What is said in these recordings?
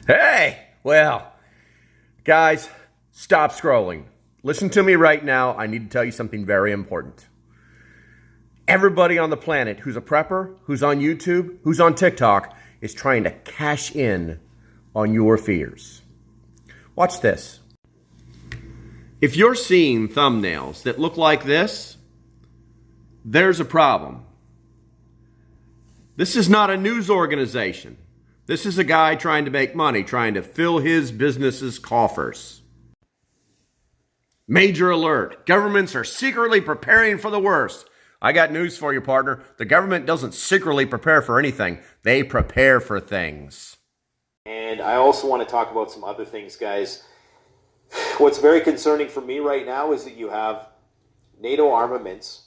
Hey, well, guys, stop scrolling. Listen to me right now. I need to tell you something very important. Everybody on the planet who's a prepper, who's on YouTube, who's on TikTok, is trying to cash in on your fears. Watch this. If you're seeing thumbnails that look like this, there's a problem. This is not a news organization. This is a guy trying to make money, trying to fill his business's coffers. Major alert. Governments are secretly preparing for the worst. I got news for you, partner. The government doesn't secretly prepare for anything. They prepare for things. And I also want to talk about some other things, guys. What's very concerning for me right now is that you have NATO armaments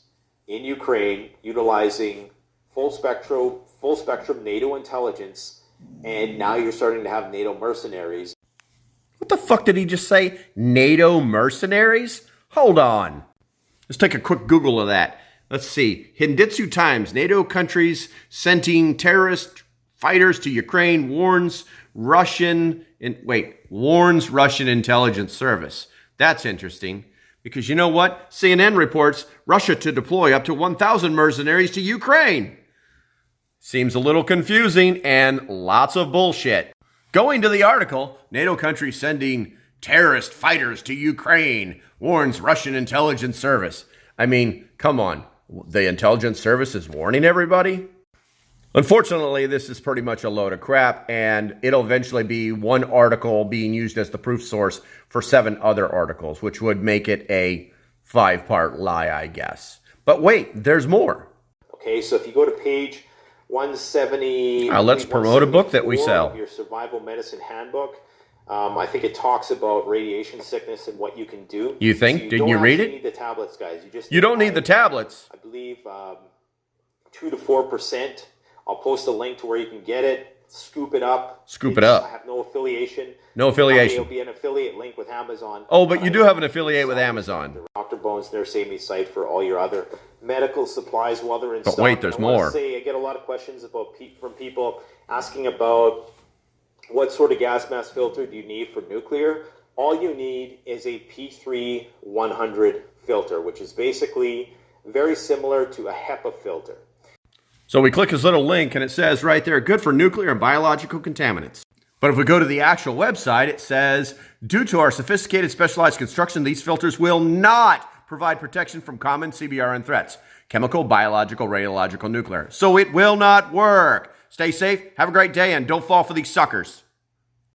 in Ukraine utilizing full spectrum NATO intelligence. And now you're starting to have NATO mercenaries. What the fuck did he just say? NATO mercenaries? Hold on. Let's take a quick Google of that. Let's see. Hinditsu Times. NATO countries sending terrorist fighters to Ukraine warns Russian intelligence service. That's interesting. Because you know what? CNN reports Russia to deploy up to 1,000 mercenaries to Ukraine. Seems a little confusing and lots of bullshit. Going to the article, NATO country sending terrorist fighters to Ukraine, warns Russian intelligence service. I mean, come on. The intelligence service is warning everybody? Unfortunately, this is pretty much a load of crap, and it'll eventually be one article being used as the proof source for 7 other articles, which would make it a 5-part lie, I guess. But wait, there's more. Okay, so if you go to page 170. Let's promote a book that we sell. Your survival medicine handbook. I think it talks about radiation sickness and what you can do. You think? So Didn't you read it? You don't need the tablets, guys. You don't need the tablets. I believe 2 to 4%. I'll post a link to where you can get it. Scoop it up. I have no affiliation. No affiliation. It'll be an affiliate link with Amazon. Oh, but you do have an affiliate with Amazon. Dr. Bones, their Save Me site for all your other medical supplies while they're in stock. But wait, there's more. I get a lot of questions from people asking about what sort of gas mask filter do you need for nuclear. All you need is a P3 100 filter, which is basically very similar to a HEPA filter. So we click his little link and it says right there, good for nuclear and biological contaminants. But if we go to the actual website, it says, due to our sophisticated specialized construction, these filters will not provide protection from common CBRN threats, chemical, biological, radiological, nuclear. So it will not work. Stay safe, have a great day, and don't fall for these suckers.